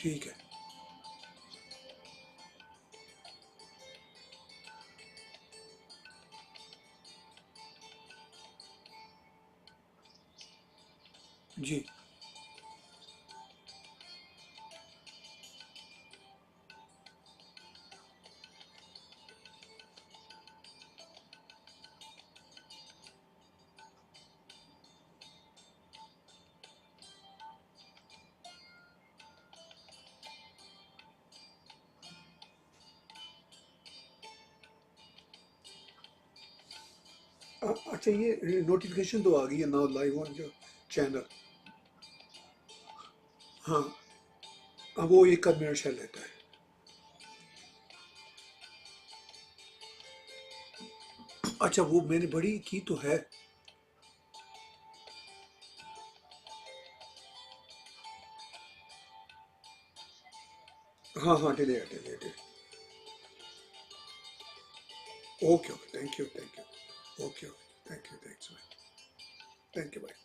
ठीक है। जी। अच्छा, ये नोटिफिकेशन तो आ गई है नाउ लाइव ऑन जो चैनल। हाँ। अब वो एक आध मिनट शायद लेता है। अच्छा, वो मैंने बड़ी की तो है। हाँ हाँ, delete delete. Okay okay, thank you thank you. Okay okay, thank you, thanks भाई। थैंक यू भाई।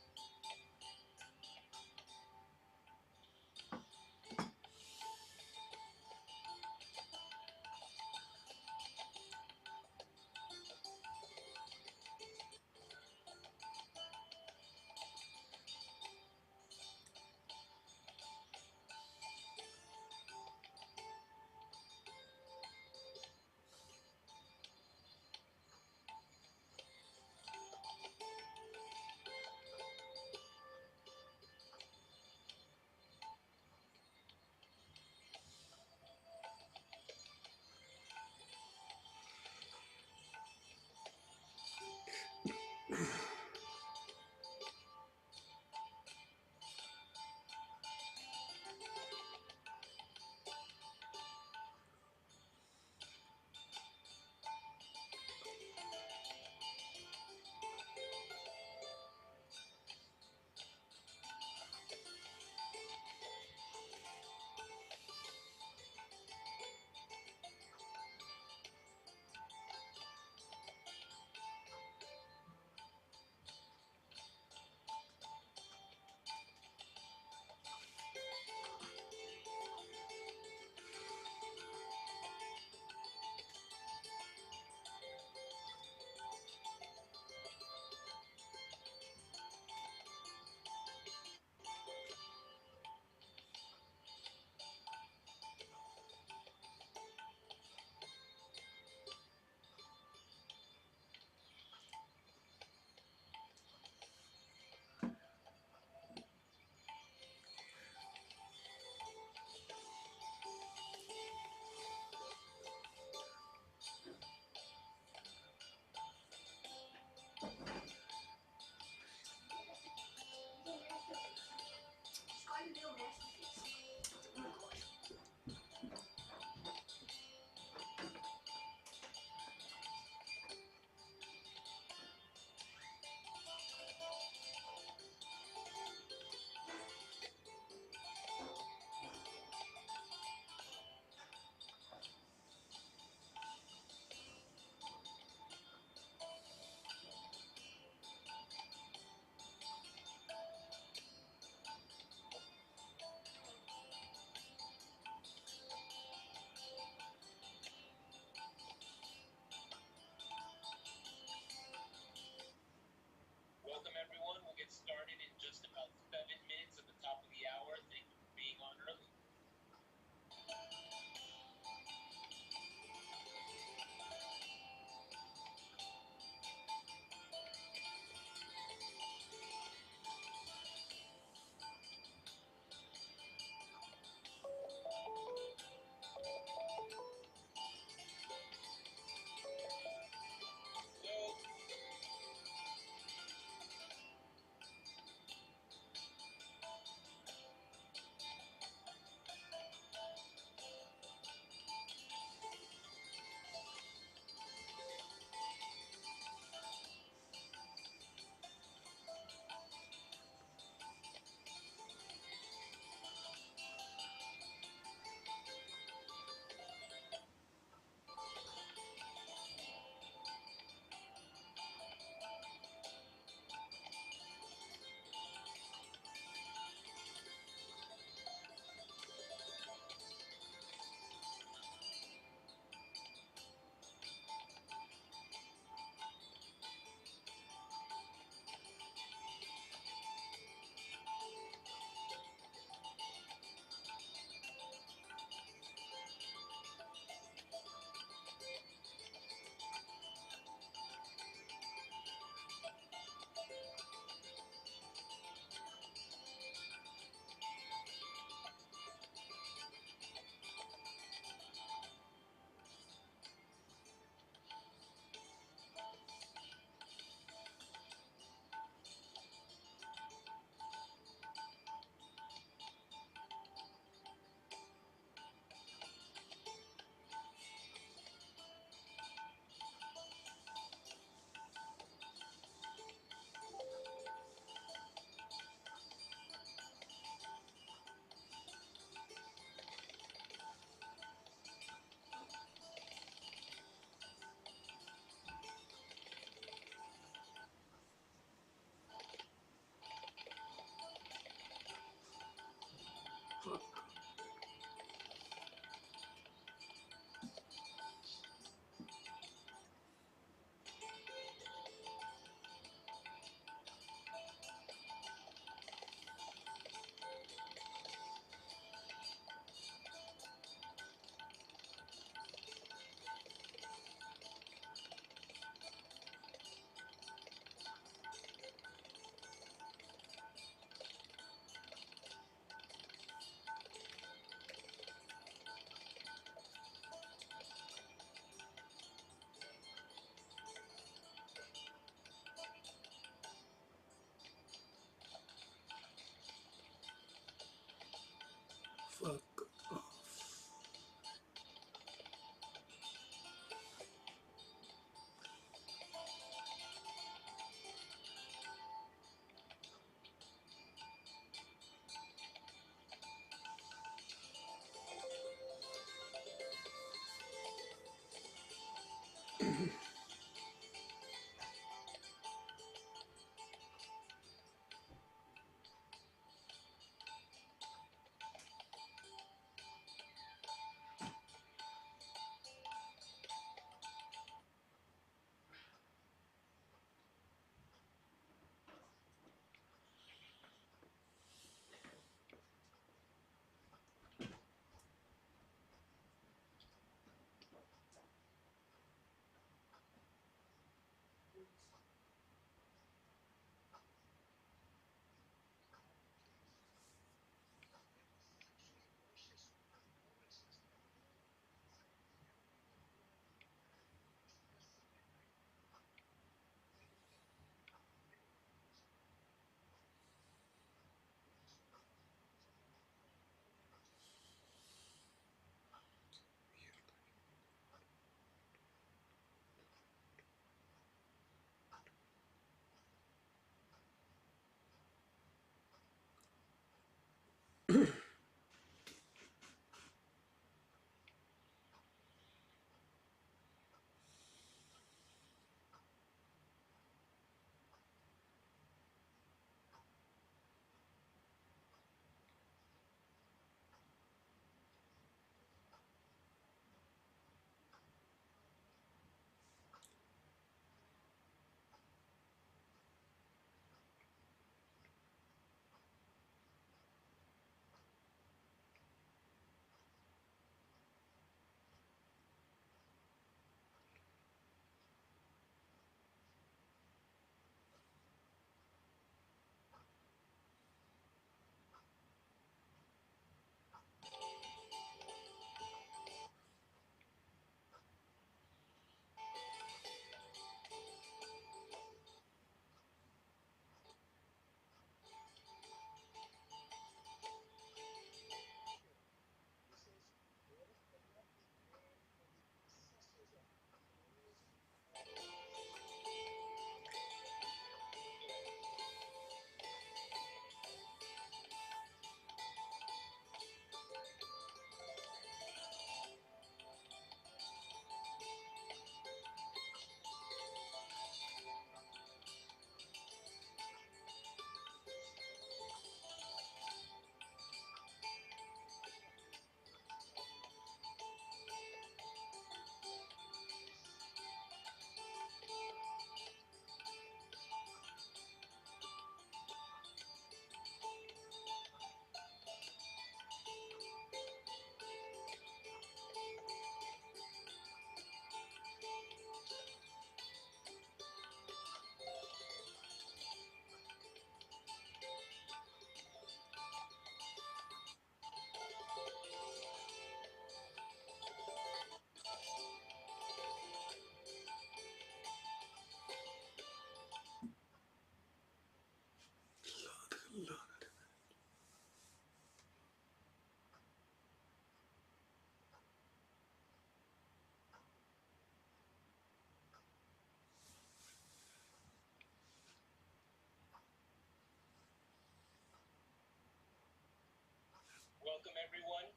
Welcome everyone.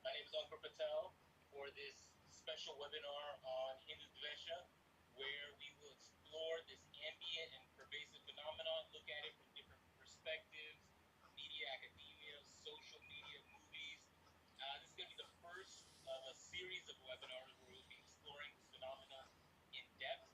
My name is Ankur Patel for this special webinar on Hindudvesha, where we will explore this ambient and pervasive phenomenon, look at it from different perspectives, media, academia, social media, movies. This is going to be the first of a series of webinars where we'll be exploring this phenomena in depth.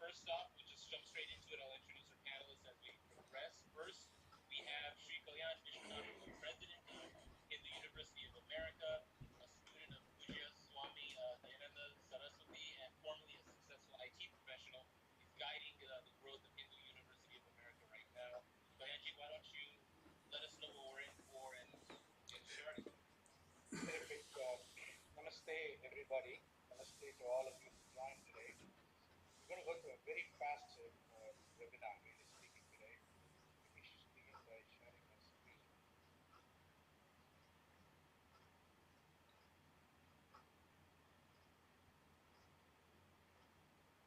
First off, we'll just jump straight into it. I'll introduce our panelists as we progress. First, we have Sri Kalyan Vishwanath, who is president of Hindu University of America, a student of Pujya Swami Dayananda Saraswati, and formerly a successful IT professional. He's guiding the growth of Hindu University of America right now. Kalyanji, why don't you let us know what we're in for and get started? Terrific. Namaste, everybody. Namaste to all of you who joined today. We're going to go through a very fast webinar, really speaking today. Let me begin by sharing my screen.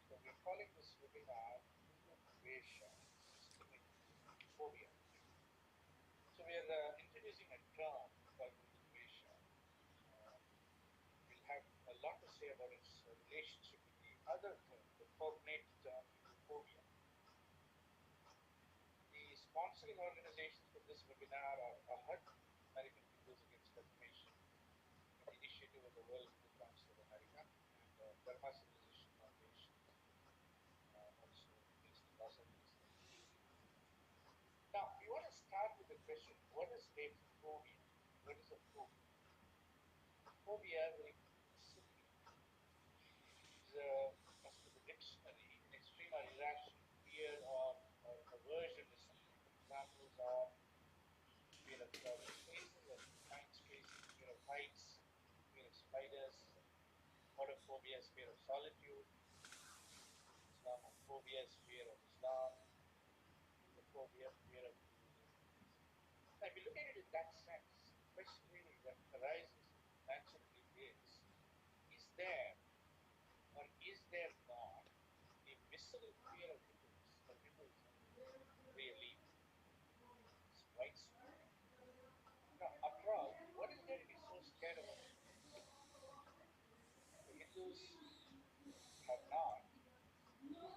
So we're calling this webinar Hinduphobia, Hinduphobia. So we are introducing a term called Hindudvesha. We'll have a lot to say about its relationship with other term, the cognate term Hinduphobia. The sponsoring organizations for this webinar are AHAD, American Hindus Against Defamation, and the initiative of the World Hindu Council of America, and Dharma Civilization Foundation, also based in Los Angeles. Now, we want to start with the question, what is a phobia? What is a phobia? Phobia, very simply, is as per the dictionary, an extreme or irrational fear of or aversion to something. Examples are fear of crowded spaces or confined spaces, fear of heights, fear of spiders. Photophobia is fear of solitude. Islamophobia is fear of Islam. Hinduphobia, fear of Hinduism. Now, if you look at it in that sense, the question really that arises naturally is there or is there not a visceral fear of Hindus or Hinduism really? It's widespread. Now, after all, what is there to be so scared about Hindus? The Hindus have not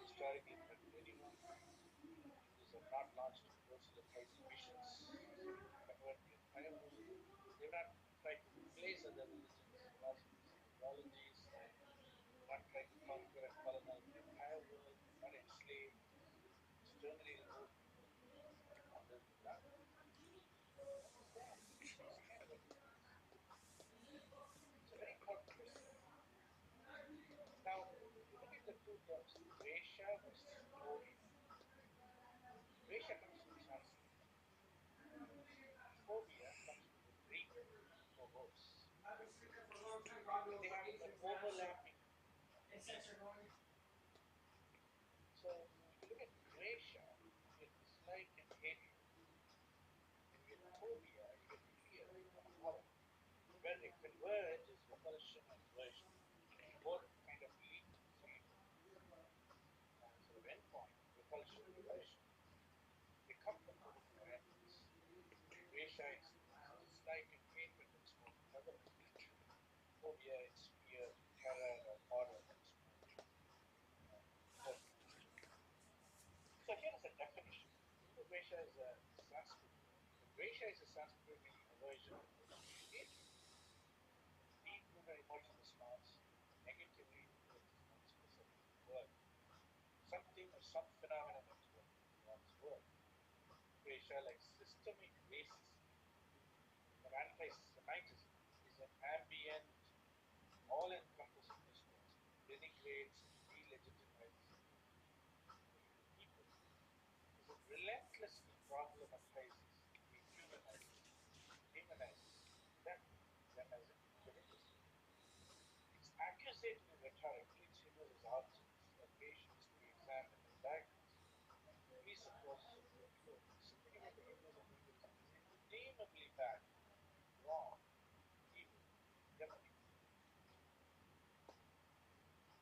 historically threatened anyone. Hindus have not launched proselytizing missions seeking to convert the entire world. They've not tried to replace other religions, philosophies, and ideologies. They've not tried to conquer and colonize the entire world. They've not enslaved, exterminated whole people. None has been done. What is there to be so scared about Hindus? It's a very important question. Now, if you look at the two terms, Dvesha versus phobia, Dvesha comes from Sanskrit. Phobia comes from the Greek phobos. They have an overlapping meaning. So if you look at Dvesha, you get dislike and hatred. And you get phobia, you get fear or horror. Where they converge is repulsion and aversion. Both kind of lead to the same sort of endpoint, repulsion and aversion. They come from two different angles. Dvesha is dislike and hatred that's more prevalent. Phobia is fear, terror, or horror that's more important. So here is a definition. Hindudvesha is a Sanskrit word. Dvesha is a Sanskrit word meaning aversion, repulsion, or hatred. Deep-rooted emotional response negatively towards one specific word. Something or some phenomenon that is going on in one's world. Dvesha, like systemic racism or anti-Semitism, is an ambient, all-encompassing discourse that denigrates and delegitimizes the Hindu people, because it relentlessly problematizes, dehumanizes, demonizes them as the Hindus. Its accusatory rhetoric treats Hindus as objects or patients to be examined and diagnosed. Presupposes of their truth. Something about the Hindus and Hinduism is irredeemably bad, wrong, evil, demonic.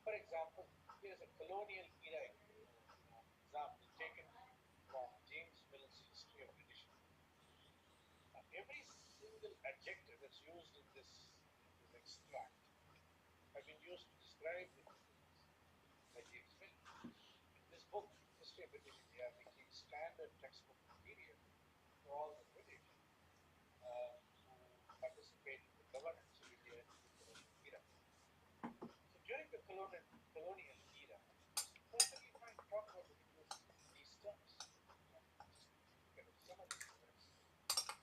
For example, here is a colonial era example taken from James Mill's History of British India. Now, every single adjective that's used in this extract have been used to describe the Hindus by James Mill. This book, History of British India, became standard textbook material for all the British who participated in the governance of India in the colonial era. So during the colonial era, it was perfectly fine to talk about the Hindus in these terms. Just look at some of these words: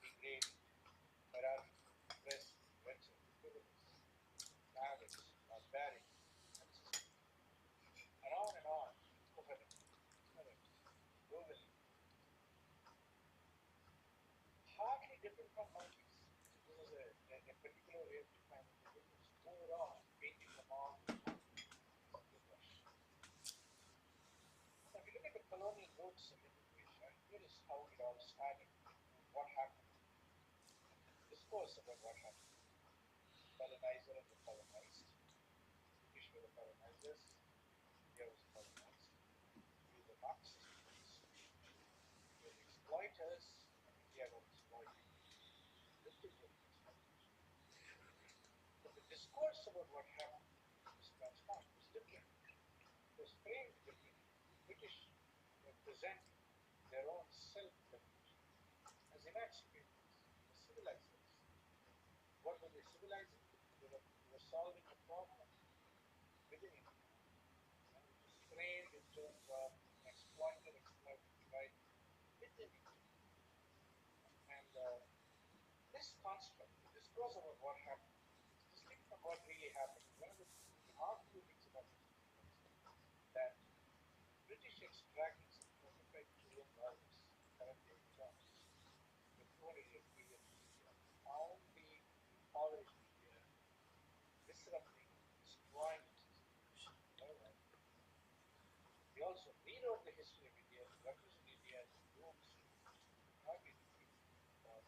degraded, hierarchical, oppressive, wretched, frivolous, savage, barbaric, unsystematic, and on, incoherent, ignorant, grovelly, hardly different from monkeys. So this is a particular way of defining the Hindus. Overall, painting them all with one brush. Now, if you look at the colonial roots of Indonesia, here is how it all started and what happened. Discourse about what happened. Colonizer and the colonized. British were the colonizers. India was colonized. We were the Marxist groups. We were the exploiters, and India got exploited. Literary exploitation. But the discourse about what happened was transformed, was different. was framed differently. British present their own self-definition as emancipators, as civilizers. What were they civilizing? They were solving a problem within India, which was framed in terms of an exploiter-exploited divide within India. And this construct, the discourse about what happened, is distinct from what really happened. One of the remarkable things about history is that British extracted some $45 trillion in current day terms in a 200-year period in India, found the impoverished India disrupting, destroying its institutions. However, they also rewrote the history of India to represent India as a doomed civilization. Not indicated for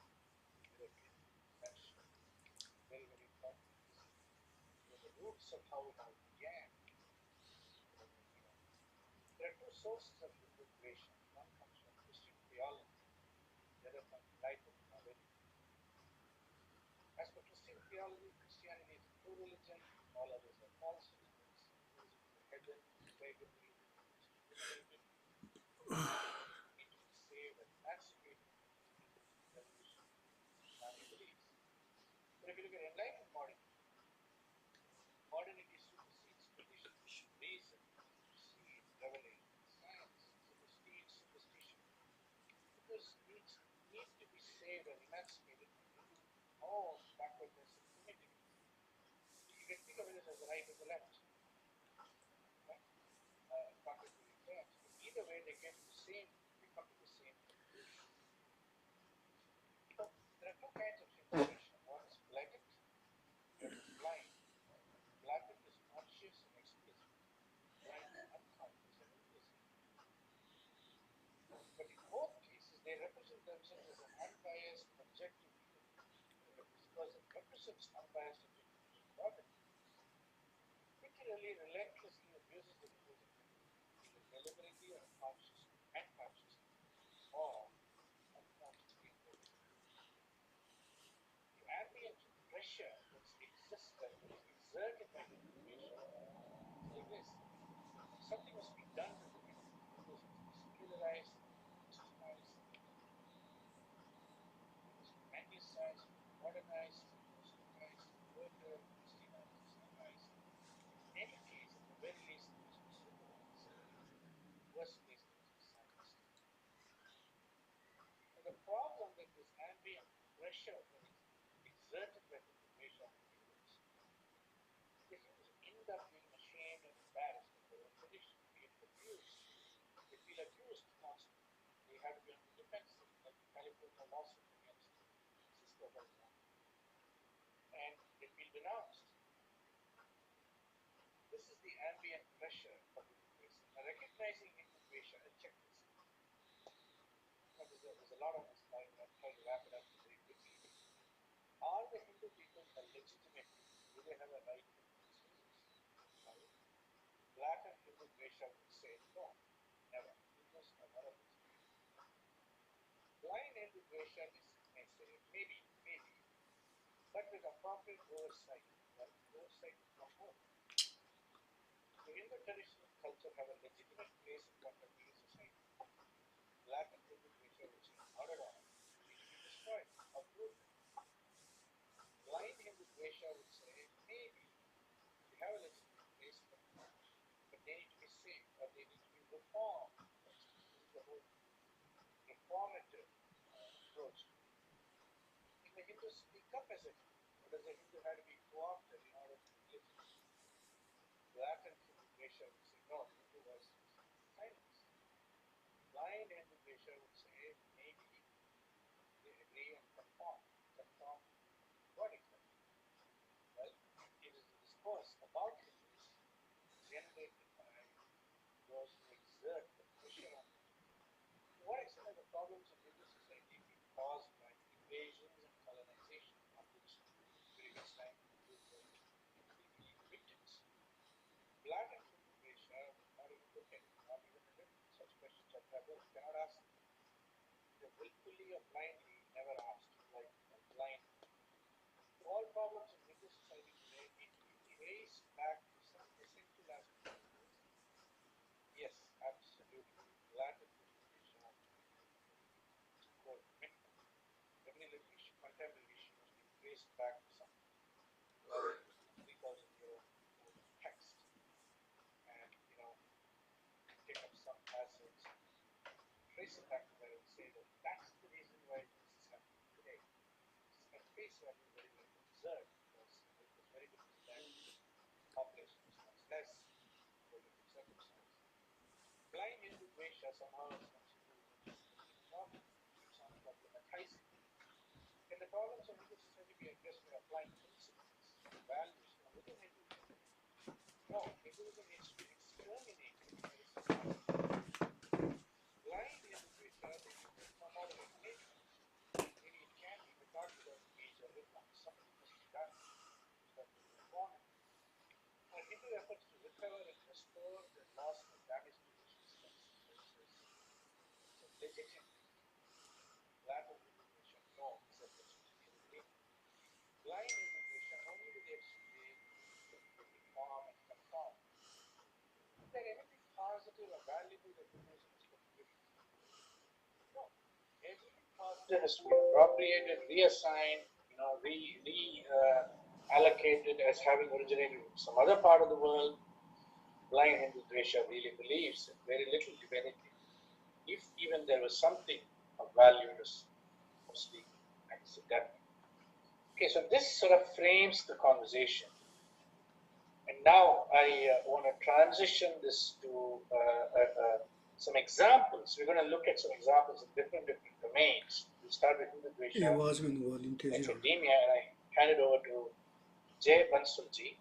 European censorship. Very, very important. The roots of how it all began. There are two sources of Hindudvesha. One comes from Christian theology, the other from enlightened modernity. As per Christian theology, Christianity is a true religion, all others are false religions. Hinduism is a heathen, pagan religion, which is liberated, need to be saved and emancipated from the revolution Islamic beliefs. But if you look at enlightened modernity, modernity supersedes tradition, reason supersedes revelation, science supersedes superstition. Hindus need to be saved and emancipated from Hindu own backwardness and primitiveness. You can think of it as the right and the left, right? Contradictory terms. But either way, they come to the same conclusion. There are two kinds of Hinduism. One is blatant, the other is blind. Blatant is conscious and explicit. Blind is unconscious and implicit. But in both cases, they represent themselves as an unbiased, objective view. Because it represents unbiased, objective view about it. Particularly relentlessly abuses the Hinduism community, either deliberately or unconsciously, or unconsciously and deliberately. The ambient pressure that's existed, that's exerted by Hinduism is like this. Something must be done to the Hindus. The Hindus must be secularized, Christianized, they must be anglicized, modernized, Muslimized, converted, Christianized, Islamized. In any case, at the very least, they must be supervised. Worst case, they must be silenced. And the problem that this ambient pressure that is exerted by Hinduism on the Hindus, the Hindus end up being ashamed and embarrassed of their own tradition. They get confused. They feel accused constantly. They have to be on the defensive, like the California lawsuit against Cisco, for example. And they feel denounced. This is the ambient pressure of Hindudvesha. Now, recognizing Hindudvesha, I'll check this. There's a lot on this slide, but I'll try to wrap it up very quickly. Are the Hindu people a legitimate people? Do they have a right to exist? No. Blatant Hindudvesha would say no, never. Hindus are not a legitimate people. Blind Hindudvesha may say maybe, but with appropriate oversight. Well, oversight is one word. The Hindu traditional culture have a legitimate place in contemporary society. Blatant Hindudvesha would say not at all. They need to be destroyed, uprooted. Blind Hindudvesha would say maybe they have a legitimate place, but they need to be saved or they need to be reformed. This is the whole reformative approach to it. Can the Hindu speak up as a Hindu, or does a Hindu have to be co-opted in order to be legitimate? Blatant Hindudvesha would say no, the Hindu voice must be silenced. Blind Hindudvesha would say maybe they agree and conform. Conform to what exactly? Well, it is a discourse about Hindus generated by those who exert the pressure on them. To what extent are the problems of Hindu society being caused by invasions and colonization, on which during its time Hindus were completely victims? Blatant Hindudvesha will not even look at it, not even a little. Such questions are taboo, cannot ask them. Either willfully or blindly, never asked, like blind. So all problems in Hindu society today need to be traced back to some essential aspect of Hinduism. anti-defamation issue has been traced back to some 3,000-year-old text, and take up some passage, trace it back to there and say that that's the reason why this is happening today. It's at face value very, very absurd, because it was very different then. Population was much less, there were different circumstances. Blind Hindudvesha somehow has some to do with the problem, keeps on problematizing. Can the problems of Hindu society be addressed by applying principles, values from within Hinduism? No, Hinduism needs to be exterminated by the society. Blind Hindudvesha may come out of a maybe. Maybe it can be, but not without major reforms. Something must be done. That will be reformed. And Hindu efforts to recover and restore the lost and damaged traditional senses is a legitimate lack of Hinduism. No, these efforts which need to be blind Hinduism only with the exchange to reform and conform. Is there anything positive or valuable that Hinduism has contributed? No. Everything positive has to be appropriated, reassigned, allocated as having originated in some other part of the world. Blind Hindudvesha really believes in very little, if anything. If even there was something of value, it was mostly accidental. Okay, so this sort of frames the conversation. And now I want to transition this to some examples. We're going to look at some examples in different domains. We'll start with Hindudvesha, academia, and I hand it over to Jay Bansulji.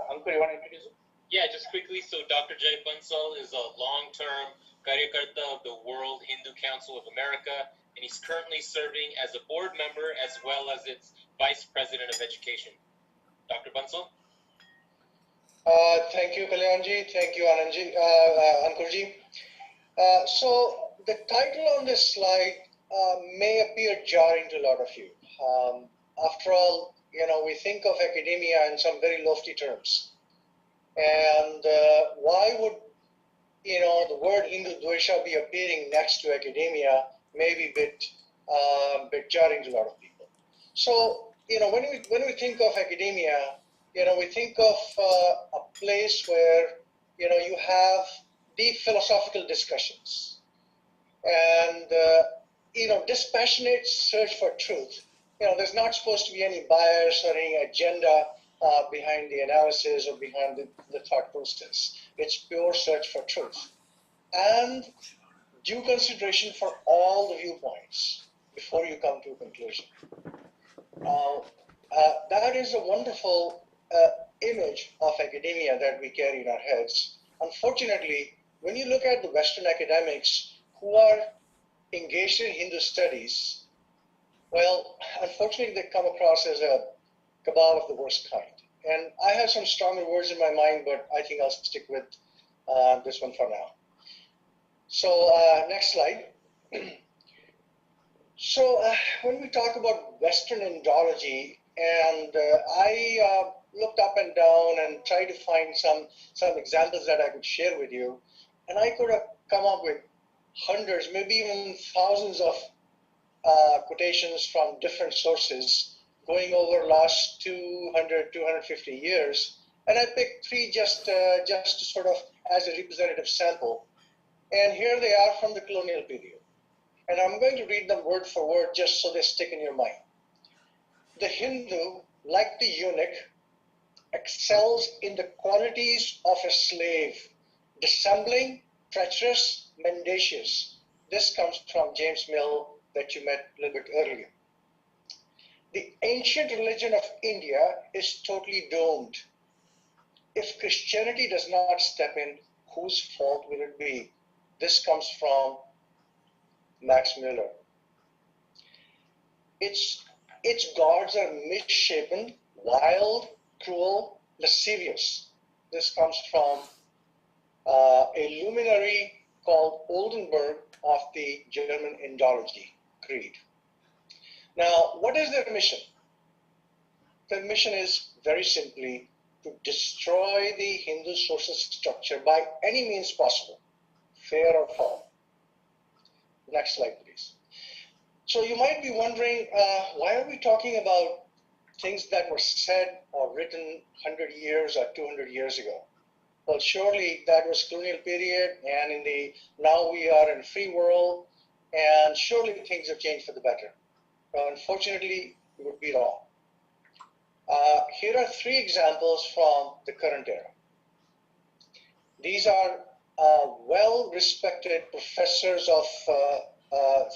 Ankur, you want to introduce him? Yeah, just quickly. So Dr. Jay Bansal is a long-term Karyakarta of the World Hindu Council of America, and he's currently serving as a board member as well as its Vice President of Education. Dr. Bansal? Thank you, Kalyanji. Thank you, Ankurji. So the title on this slide may appear jarring to a lot of you. After all, we think of academia in some very lofty terms. And why would, the word Hindudvesha be appearing next to academia may be a bit jarring to a lot of people. So, when we think of academia, we think of a place where, you have deep philosophical discussions and, dispassionate search for truth. There's not supposed to be any bias or any agenda behind the analysis or behind the thought process. It's pure search for truth and due consideration for all the viewpoints before you come to a conclusion. Now, that is a wonderful image of academia that we carry in our heads. Unfortunately, when you look at the Western academics who are engaged in Hindu studies, well, unfortunately, they come across as a cabal of the worst kind. And I have some stronger words in my mind, but I think I'll stick with this one for now. So, next slide. So, when we talk about Western Indology, and I looked up and down and tried to find some examples that I could share with you, and I could have come up with hundreds, maybe even thousands of quotations from different sources going over last 200, 250 years. And I picked three just to sort of as a representative sample. And here they are from the colonial period. And I'm going to read them word for word just so they stick in your mind. The Hindu, like the eunuch, excels in the qualities of a slave, dissembling, treacherous, mendacious. This comes from James Mill that you met a little bit earlier. The ancient religion of India is totally doomed. If Christianity does not step in, whose fault will it be? This comes from Max Muller. Its gods are misshapen, wild, cruel, lascivious. This comes from a luminary called Oldenburg of the German Indology creed. Now, what is their mission? Their mission is very simply to destroy the Hindu social structure by any means possible, fair or foul. Next slide, please. So you might be wondering, why are we talking about things that were said or written 100 years or 200 years ago? Well, surely that was colonial period, and now we are in a free world, and surely things have changed for the better. Unfortunately, we would be wrong. Here are 3 examples from the current era. These are well-respected professors of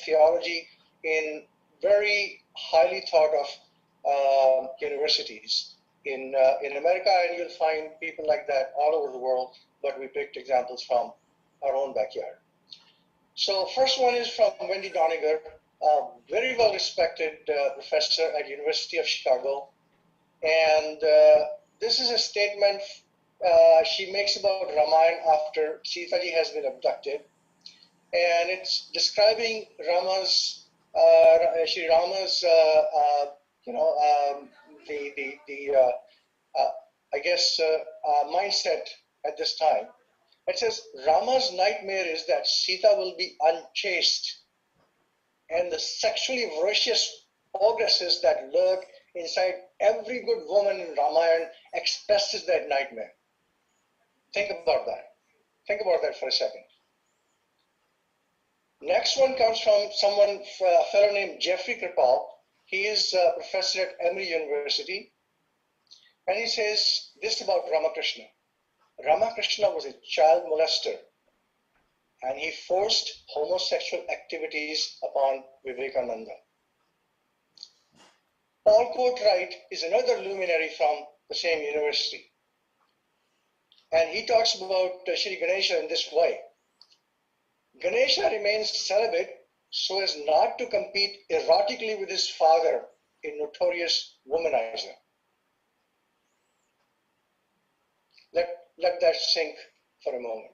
theology in very highly thought of universities in America, and you'll find people like that all over the world, but we picked examples from our own backyard. So first one is from Wendy Doniger, a very well-respected professor at University of Chicago, and this is a statement she makes about Ramayana after Sita ji has been abducted, and it's describing Sri Rama's, mindset at this time. It says Rama's nightmare is that Sita will be unchaste, and the sexually voracious ogresses that lurk inside every good woman in Ramayana expresses that nightmare. Think about that. Think about that for a second. Next one comes from a fellow named Jeffrey Kripal. He is a professor at Emory University. And he says this about Ramakrishna. Ramakrishna was a child molester, and he forced homosexual activities upon Vivekananda. Paul Courtwright is another luminary from the same university. And he talks about Shri Ganesha in this way. Ganesha remains celibate so as not to compete erotically with his father, a notorious womanizer. Let that sink for a moment.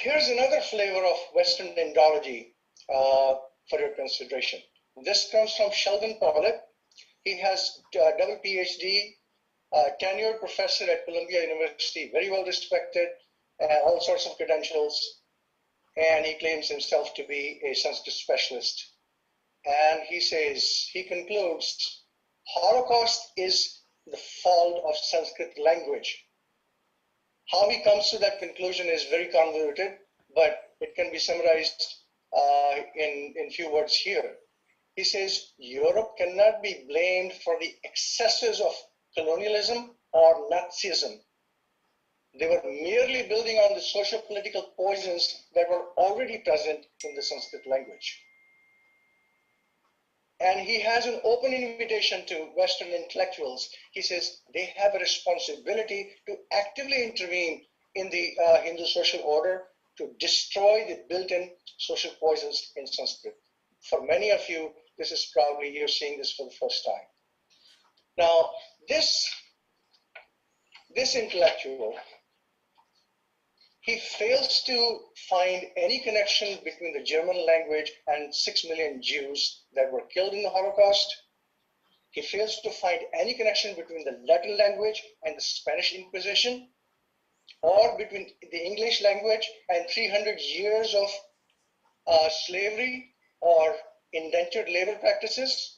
Here's another flavor of Western Indology for your consideration. This comes from Sheldon Pollitt. He has a double PhD, tenured professor at Columbia University, very well respected, all sorts of credentials, and he claims himself to be a Sanskrit specialist. And he concludes, Holocaust is the fault of Sanskrit language. How he comes to that conclusion is very convoluted, but it can be summarized in few words here. He says, Europe cannot be blamed for the excesses of colonialism or Nazism. They were merely building on the socio-political poisons that were already present in the Sanskrit language. And he has an open invitation to Western intellectuals. He says they have a responsibility to actively intervene in the Hindu social order to destroy the built-in social poisons in Sanskrit. For many of you, this is probably you're seeing this for the first time. Now, this intellectual, he fails to find any connection between the German language and 6 million Jews that were killed in the Holocaust. He fails to find any connection between the Latin language and the Spanish Inquisition, or between the English language and 300 years of slavery or indentured labor practices,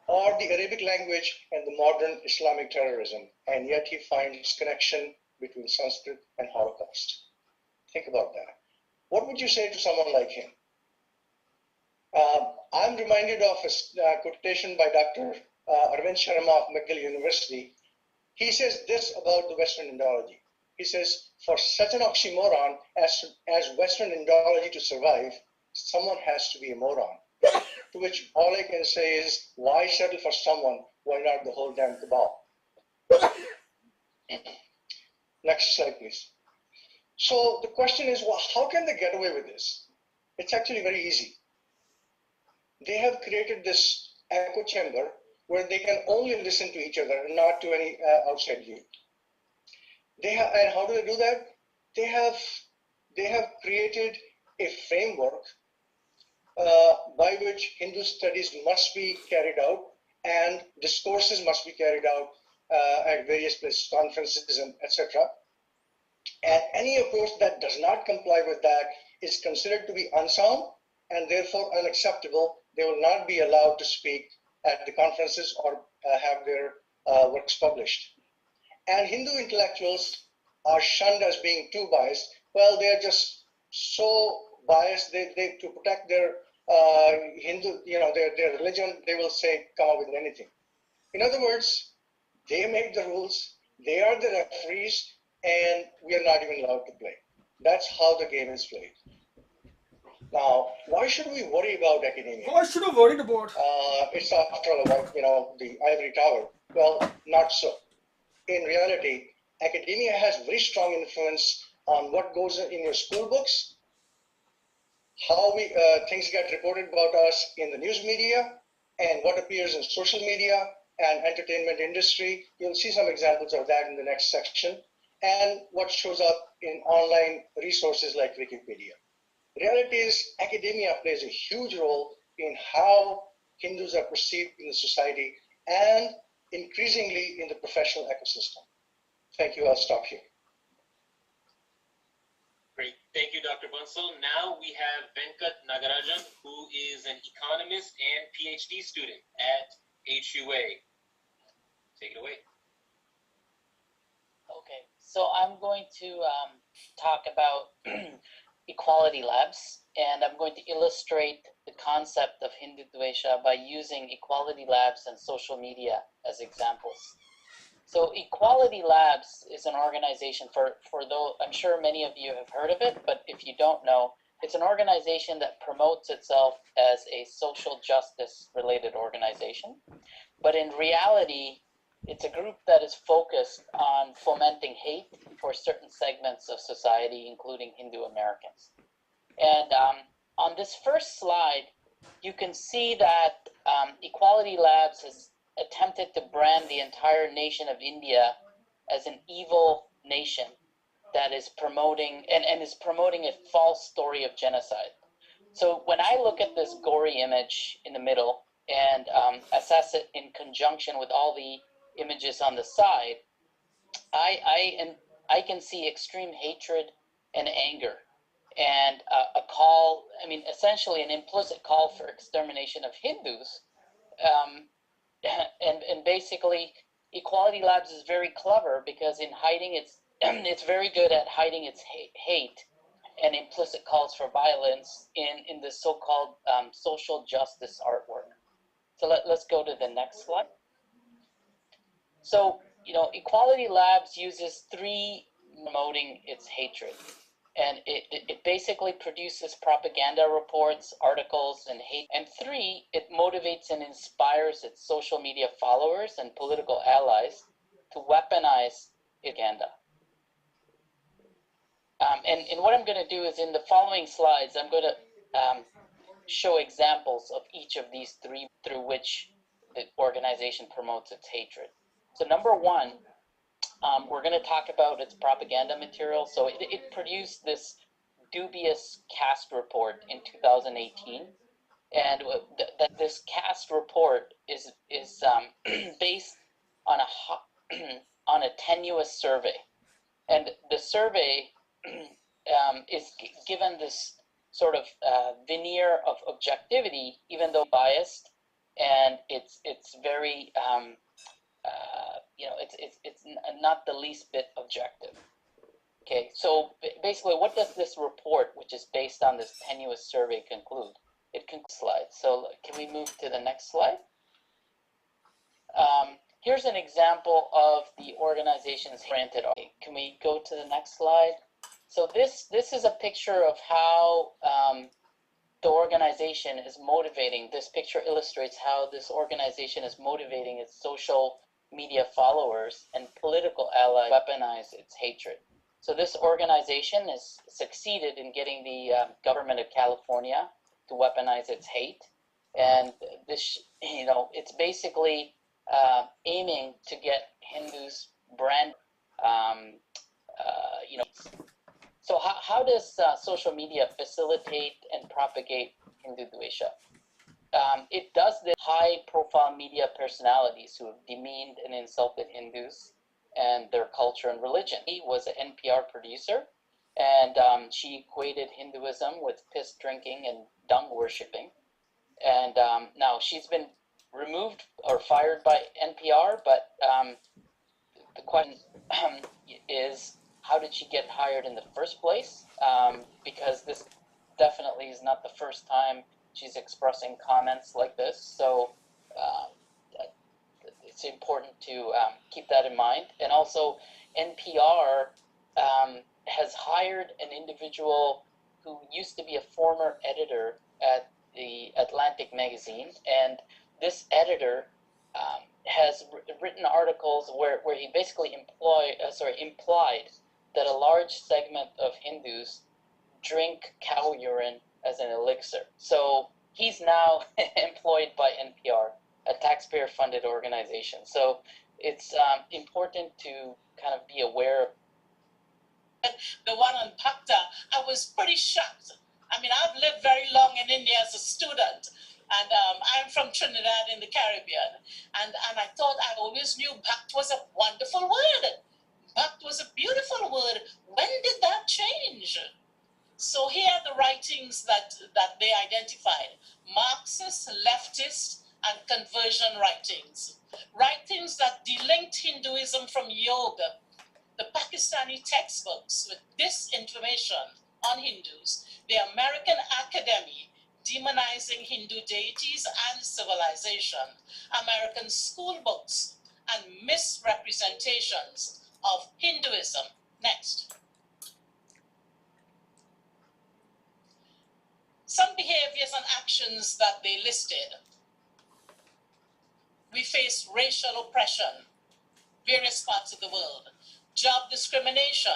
or the Arabic language and the modern Islamic terrorism. And yet he finds connection between Sanskrit and Holocaust. Think about that. What would you say to someone like him? I'm reminded of a quotation by Dr. Arvind Sharma of McGill University. He says this about the Western Indology. He says, for such an oxymoron as Western Indology to survive, someone has to be a moron. To which all I can say is, why settle for someone? Why not the whole damn cabal? Next slide, please. So the question is, well, how can they get away with this? It's actually very easy. They have created this echo chamber where they can only listen to each other and not to any outside view. And how do they do that? They have created a framework by which Hindu studies must be carried out and discourses must be carried out at various places, conferences, and etc. And any approach that does not comply with that is considered to be unsound and therefore unacceptable, they will not be allowed to speak at the conferences or have their works published. And Hindu intellectuals are shunned as being too biased. Well, they are just so biased. They to protect their Hindu, their religion, they will say come up with anything. In other words, they make the rules. They are the referees, and we are not even allowed to play. That's how the game is played. Now, why should we worry about academia? Why should I worry about? It's after all about, the ivory tower. Well, not so. In reality, academia has very strong influence on what goes in your school books, how things get reported about us in the news media, and what appears in social media and entertainment industry. You'll see some examples of that in the next section, and what shows up in online resources like Wikipedia. Reality is academia plays a huge role in how Hindus are perceived in the society and increasingly in the professional ecosystem. Thank you. I'll stop here. Great. Thank you, Dr. Bansal. Now we have Venkat Nagarajan, who is an economist and PhD student at HUA. Take it away. Okay, so I'm going to talk about equality labs, and I'm going to illustrate the concept of Hindudvesha by using equality labs and social media as examples. So Equality Labs is an organization for though I'm sure many of you have heard of it, but if you don't know, it's an organization that promotes itself as a social justice related organization. But in reality, it's a group that is focused on fomenting hate for certain segments of society, including Hindu Americans. And on this first slide, you can see that Equality Labs has attempted to brand the entire nation of India as an evil nation that is promoting and is promoting a false story of genocide. So when I look at this gory image in the middle and assess it in conjunction with all the images on the side, I can see extreme hatred and anger and a call, essentially an implicit call for extermination of Hindus. And basically, Equality Labs is very clever because in hiding it's very good at hiding its hate and implicit calls for violence in the so-called social justice artwork. So let's go to the next slide. So, Equality Labs uses three promoting its hatred. And it basically produces propaganda reports, articles, and hate. And three, it motivates and inspires its social media followers and political allies to weaponize propaganda. And what I'm going to do is in the following slides, I'm going to show examples of each of these three through which the organization promotes its hatred. So number one, we're going to talk about its propaganda material. So it produced this dubious caste report in 2018, and this caste report is based on a tenuous survey, and the survey is given this sort of veneer of objectivity, even though biased, and it's very it's not the least bit objective. Okay, so basically, what does this report, which is based on this tenuous survey, conclude? It concludes slides. So can we move to the next slide? Here's an example of the organization's granted. Okay, can we go to the next slide? So this is a picture of how the organization is motivating. This picture illustrates how this organization is motivating its social media followers and political allies weaponize its hatred. So this organization has succeeded in getting the government of California to weaponize its hate, and this, it's basically aiming to get Hindus brand. So how does social media facilitate and propagate Hindudvesha? It does this high-profile media personalities who have demeaned and insulted Hindus and their culture and religion. He was an NPR producer And she equated Hinduism with piss drinking and dung worshipping. And now she's been removed or fired by NPR, but the question is, how did she get hired in the first place? Because this definitely is not the first time she's expressing comments like this. So it's important to keep that in mind. And also, NPR has hired an individual who used to be a former editor at the Atlantic magazine, and this editor has written articles where he basically implied that a large segment of Hindus drink cow urine as an elixir. So he's now employed by NPR, a taxpayer-funded organization. So it's important to kind of be aware of. The one on Bhakta, I was pretty shocked. I mean, I've lived very long in India as a student, and I'm from Trinidad in the Caribbean, and I thought I always knew Bhakt was a wonderful word. Bhakt was a beautiful word. When did that change? So here are the writings that they identified: Marxist, leftist, and conversion writings. Writings that delinked Hinduism from yoga. The Pakistani textbooks with disinformation on Hindus, the American Academy demonizing Hindu deities and civilization, American school books, and misrepresentations of Hinduism. Next. Some behaviors and actions that they listed. We face racial oppression, various parts of the world. Job discrimination,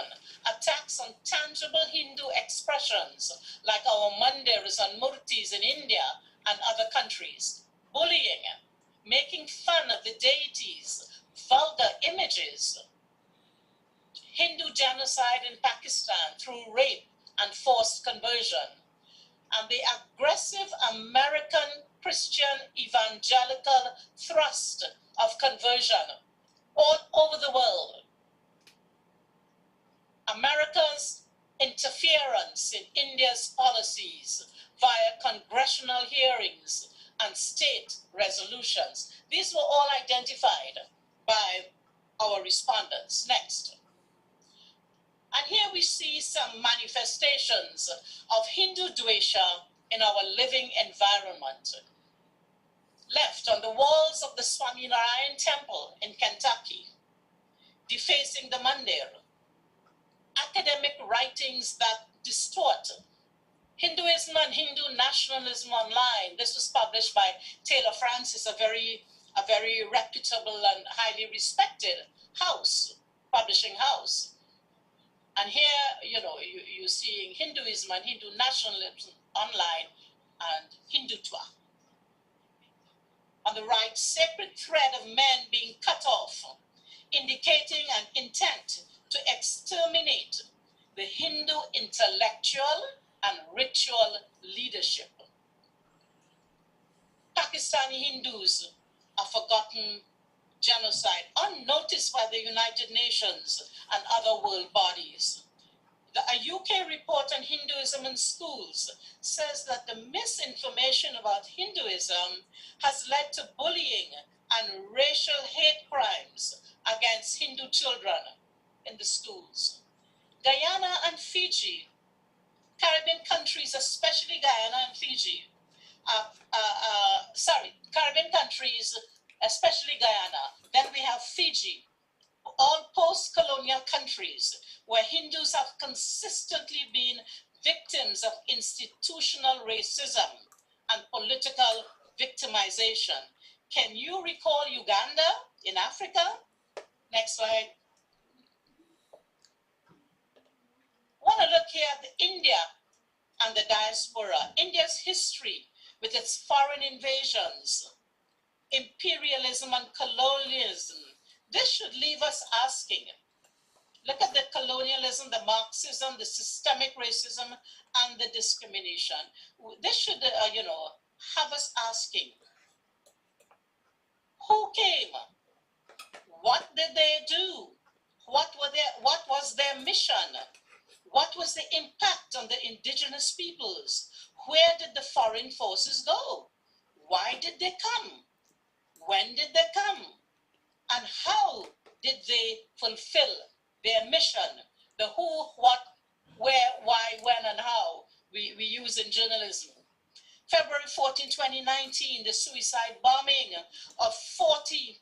attacks on tangible Hindu expressions like our mandirs and murtis in India and other countries, bullying, making fun of the deities, vulgar images, Hindu genocide in Pakistan through rape and forced conversion, and the aggressive American Christian evangelical thrust of conversion all over the world. America's interference in India's policies via congressional hearings and state resolutions. These were all identified by our respondents. Next. And here we see some manifestations of Hindudvesha in our living environment. Left, on the walls of the Swaminarayan Temple in Kentucky, defacing the mandir. Academic writings that distort Hinduism and Hindu nationalism online. This was published by Taylor Francis, a very reputable and highly respected publishing house. And here, you're seeing Hinduism and Hindu nationalism online and Hindutva. On the right, sacred thread of men being cut off, indicating an intent to exterminate the Hindu intellectual and ritual leadership. Pakistani Hindus are forgotten genocide, unnoticed by the United Nations and other world bodies. A UK report on Hinduism in schools says that the misinformation about Hinduism has led to bullying and racial hate crimes against Hindu children in the schools. Guyana and Fiji, Caribbean countries, especially Guyana and Fiji, Caribbean countries, especially Guyana. Then we have Fiji, all post-colonial countries where Hindus have consistently been victims of institutional racism and political victimization. Can you recall Uganda in Africa? Next slide. I want to look here at India and the diaspora. India's history with its foreign invasions, imperialism and colonialism. This should leave us asking. Look at the colonialism, the Marxism, the systemic racism, and the discrimination. This should, have us asking, who came? What did they do? What was their mission? What was the impact on the indigenous peoples? Where did the foreign forces go? Why did they come? When did they come? And how did they fulfill their mission? The who, what, where, why, when, and how we use in journalism. February 14, 2019, the suicide bombing of 40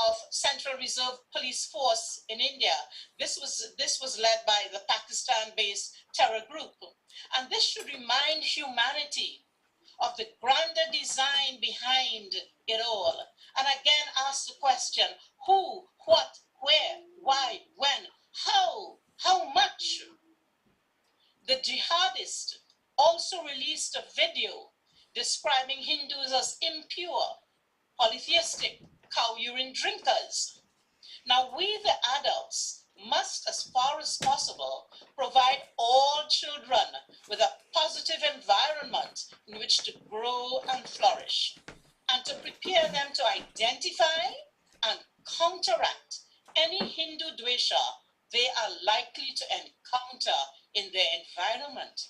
of Central Reserve Police Force in India. This was led by the Pakistan-based terror group. And this should remind humanity of the grander design behind it all. And again, ask the question, who, what, where, why, when, how much? The jihadists also released a video describing Hindus as impure, polytheistic, cow urine drinkers. Now we, the adults, must, as far as possible, provide all children with a positive environment in which to grow and flourish, and to prepare them to identify and counteract any Hindudvesha they are likely to encounter in their environment.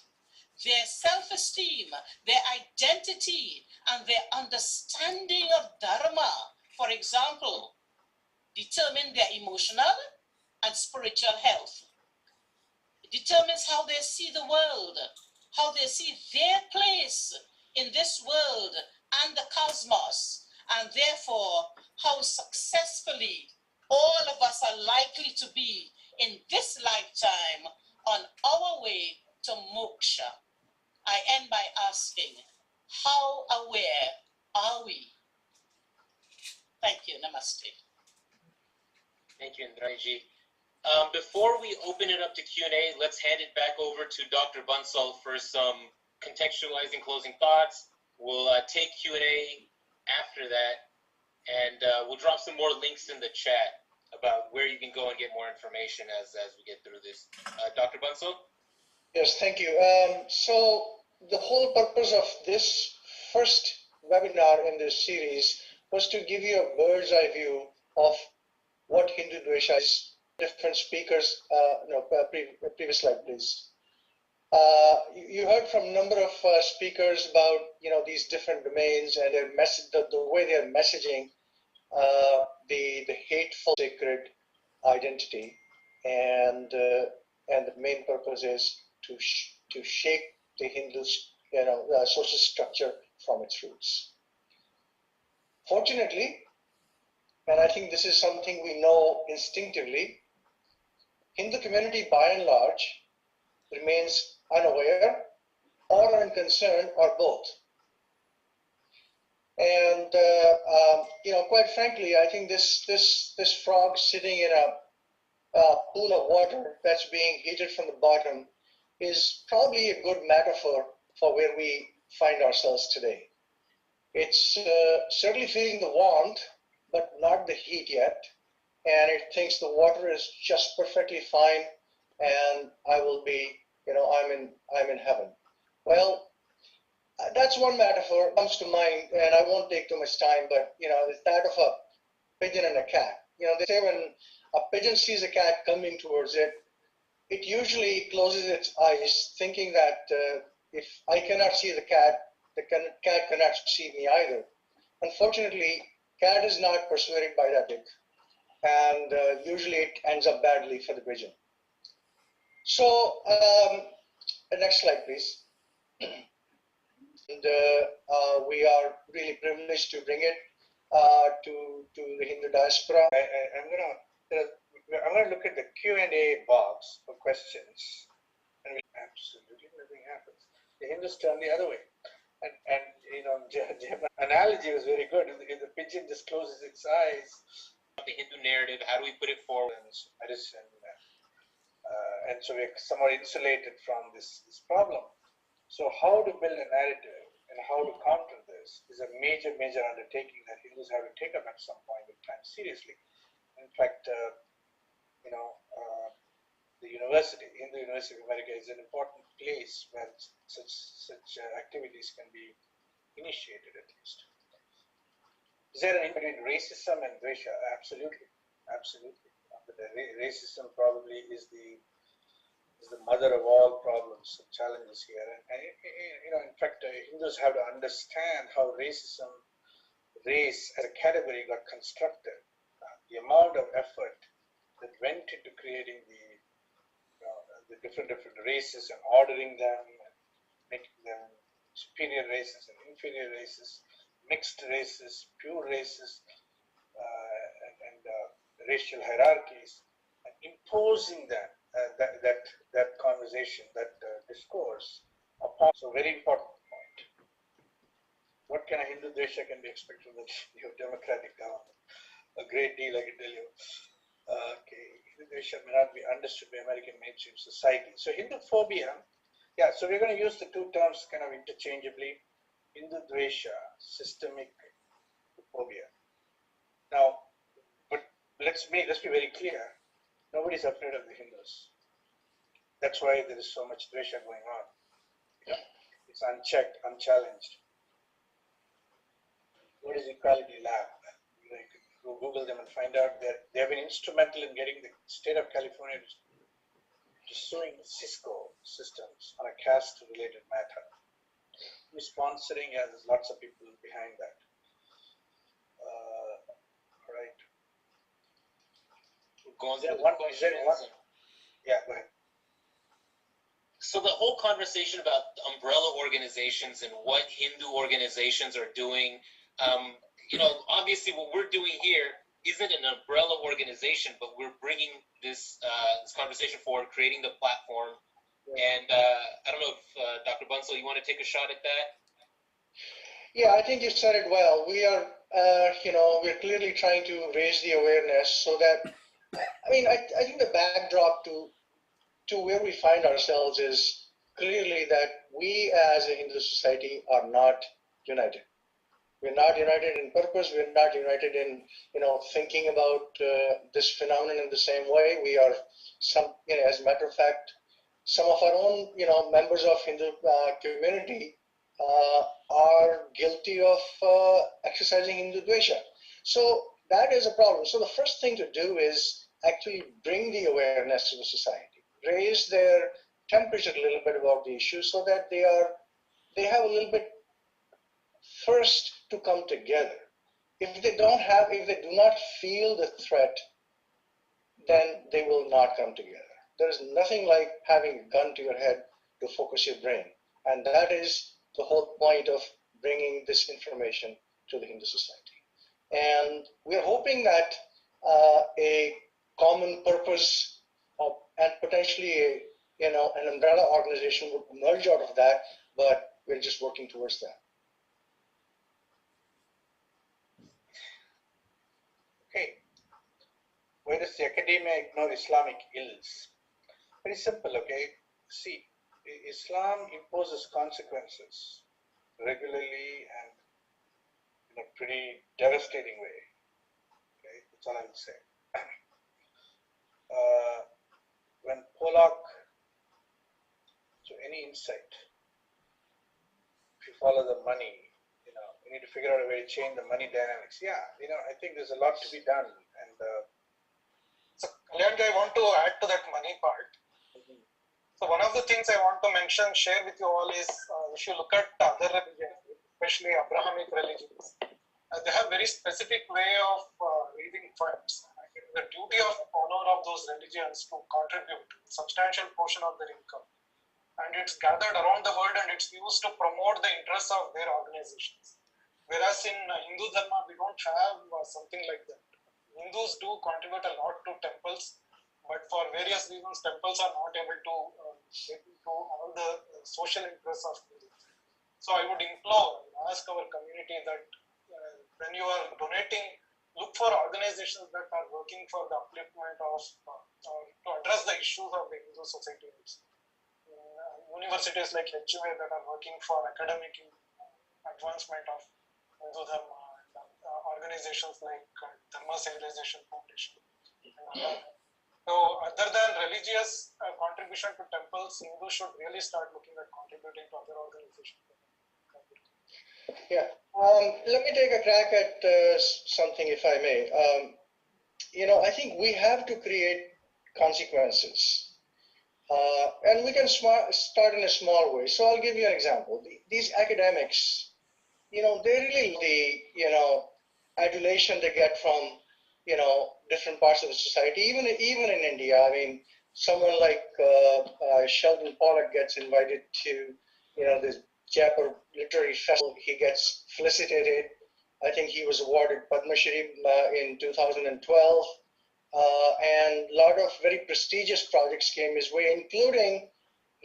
Their self-esteem, their identity, and their understanding of Dharma, for example, determine their emotional and spiritual health. It determines how they see the world, how they see their place in this world and the cosmos, and therefore how successfully all of us are likely to be in this lifetime on our way to moksha. I end by asking, how aware are we? Thank you. Namaste. Thank you, Indraji. Before we open it up to Q&A, let's hand it back over to Dr. Bansal for some contextualizing closing thoughts. We'll take Q&A after that, and we'll drop some more links in the chat about where you can go and get more information as we get through this. Dr. Bansal? Yes, thank you. So the whole purpose of this first webinar in this series was to give you a bird's eye view of what Hindudvesha is. Different speakers, previous slide, please. You heard from a number of speakers about these different domains and their message, the way they are messaging the hateful sacred identity, and the main purpose is to shake the Hindu social structure from its roots. Fortunately, and I think this is something we know instinctively, Hindu community by and large remains unaware or unconcerned or both. And quite frankly, I think this frog sitting in a pool of water that's being heated from the bottom is probably a good metaphor for where we find ourselves today. It's certainly feeling the warmth, but not the heat yet, and it thinks the water is just perfectly fine, and I will be, I'm in heaven. Well, that's one metaphor comes to mind, and I won't take too much time, but it's that of a pigeon and a cat. They say when a pigeon sees a cat coming towards it, it usually closes its eyes, thinking that if I cannot see the cat cannot see me either. Unfortunately, cat is not persuaded by that trick, and usually it ends up badly for the pigeon. So, the next slide, please. And we are really privileged to bring it to the Hindu diaspora. I'm gonna look at the Q&A box for questions, and absolutely nothing happens. The Hindus turn the other way, and Jem's analogy was very good. If the pigeon just closes its eyes, The Hindu narrative, how do we put it forward? Medicine, and so we're somewhat insulated from this problem. So how to build a narrative and how to counter this is a major undertaking that Hindus have to take up at some point in time seriously. In fact, the Hindu University of America is an important place where such activities can be initiated at least. Is there an in between racism and Dvesha? Absolutely. But the racism probably is the is the mother of all problems and challenges here. And in fact, Hindus have to understand how race as a category got constructed. The amount of effort that went into creating the different races and ordering them, and making them superior races and inferior races, mixed races, pure races, and racial hierarchies, and imposing that conversation, that discourse upon. So very important point. What kind of Hindudvesha can be expected from the new democratic government? A great deal, I can tell you. Hindudvesha may not be understood by American mainstream society. So Hinduphobia, yeah, so we're going to use the two terms kind of interchangeably. Hindudvesha, systemic phobia. Now, but let's be very clear. Nobody's afraid of the Hindus. That's why there is so much dvesha going on. Yeah. It's unchecked, unchallenged. What is Equality Lab? You can Google them and find out that they have been instrumental in getting the state of California to suing Cisco systems on a caste-related matter. Who's sponsoring? Yeah, there's lots of people behind that. Right. Going Is there through one? the Is there one? questions. Yeah, go ahead. So the whole conversation about umbrella organizations and what Hindu organizations are doing, obviously what we're doing here isn't an umbrella organization, but we're bringing this conversation forward, creating the platform. And I don't know if Dr. Bansal, you want to take a shot at that? Yeah, I think you said it well. We are, we're clearly trying to raise the awareness so that, I think the backdrop to where we find ourselves is clearly that we as a Hindu society are not united. We're not united in purpose. We're not united in, thinking about this phenomenon in the same way. We are as a matter of fact, some of our own, members of Hindu community are guilty of exercising Hindudvesha. So that is a problem. So the first thing to do is actually bring the awareness to the society, raise their temperature a little bit about the issue so that they have a little bit first to come together. If they do not feel the threat, then they will not come together. There is nothing like having a gun to your head to focus your brain. And that is the whole point of bringing this information to the Hindu society. And we're hoping that a common purpose and potentially an umbrella organization would emerge out of that, but we're just working towards that. Okay. Why does the academia ignore Islamic ills? Very simple, okay? See, Islam imposes consequences regularly and in a pretty devastating way. Okay, that's all I will say. When Pollock, so any insight, if you follow the money, we need to figure out a way to change the money dynamics. Yeah, I think there's a lot to be done. And so, Kalyanji, I want to add to that money part. So one of the things I want to share with you all is, if you look at other religions, especially Abrahamic religions, they have very specific way of raising funds. It is the duty of follower of those religions to contribute a substantial portion of their income. And it's gathered around the world and it's used to promote the interests of their organizations. Whereas in Hindu Dharma, we don't have something like that. Hindus do contribute a lot to temples, but for various reasons, temples are not able to get into all the social interests of Hindus. So I would ask our community that when you are donating, look for organizations that are working for the upliftment of, to address the issues of the Hindu society. Universities like HUA that are working for academic advancement of Hindu Dharma, and organizations like Dharma Civilization Foundation. So other than religious contribution to temples, Hindus should really start looking at contributing to other organizations. Yeah, let me take a crack at something, if I may. I think we have to create consequences And we can start in a small way. So I'll give you an example. These academics, they really, adulation they get from, different parts of the society, even in India. I mean, someone like Sheldon Pollock gets invited to, this Jaipur Literary Festival. He gets felicitated. I think he was awarded Padma Shri in 2012. And a lot of very prestigious projects came his way, including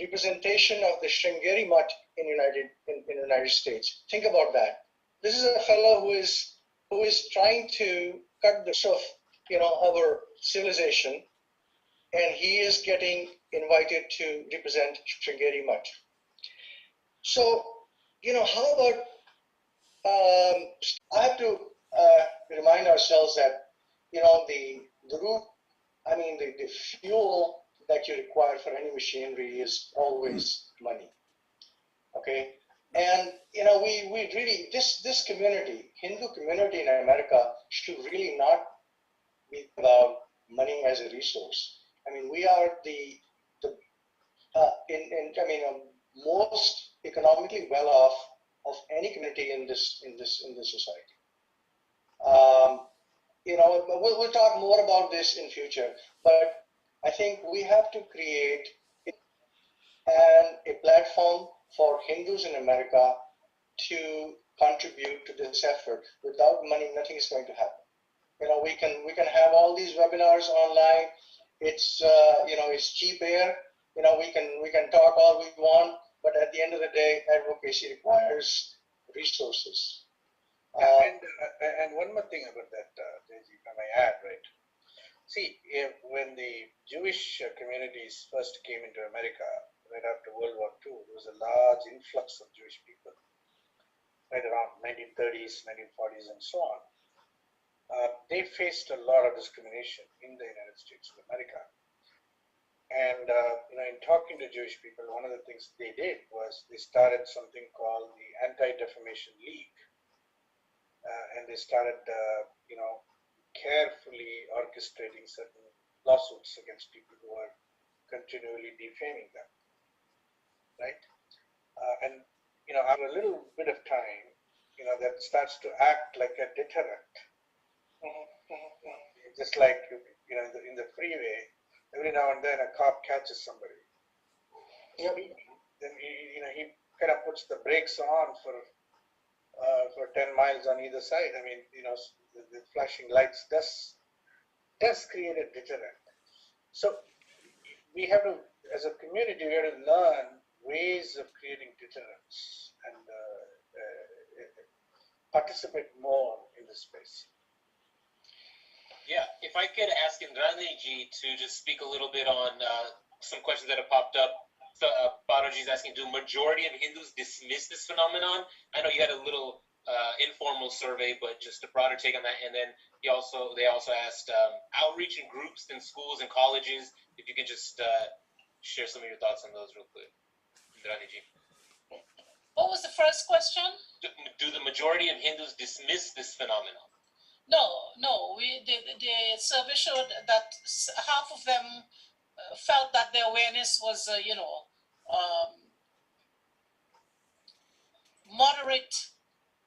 representation of the Sringeri Mutt in the United States. Think about that. This is a fellow who is trying to cut the of our civilization, and he is getting invited to represent Sringeri Mutt. So, how about I have to remind ourselves that the root, the fuel that you require for any machinery is always money. Okay, and we really this community, Hindu community in America, should really not be about money as a resource. I mean, we are the most economically well off of any community in this society. We'll talk more about this in future, but I think we have to create a platform for Hindus in America to contribute to this effort. Without money, nothing is going to happen. We can have all these webinars online. It's it's cheap air. We can talk all we want, but at the end of the day, advocacy requires resources. And one more thing about that, Daisy, if I may add, right? See, when the Jewish communities first came into America, right after World War II, there was a large influx of Jewish people, right around 1930s, 1940s, and so on. They faced a lot of discrimination in the United States of America. And in talking to Jewish people, one of the things they did was they started something called the Anti-Defamation League. And they started, carefully orchestrating certain lawsuits against people who are continually defaming them, right? After a little bit of time, that starts to act like a deterrent. Just like, in the freeway, every now and then a cop catches somebody. Yep. Then he kind of puts the brakes on for 10 miles on either side. I mean, the flashing lights does create a deterrent. So we have to, as a community, we have to learn ways of creating deterrents and participate more in this space. Yeah, if I could ask Indrani-ji to just speak a little bit on some questions that have popped up. So Baroji is asking, do majority of Hindus dismiss this phenomenon? I know you had a little informal survey, but just a broader take on that. And then they also asked outreach in groups in schools and colleges. If you could just share some of your thoughts on those real quick. Indrani-ji. What was the first question? Do the majority of Hindus dismiss this phenomenon? No. The survey showed that half of them felt that the awareness was, moderate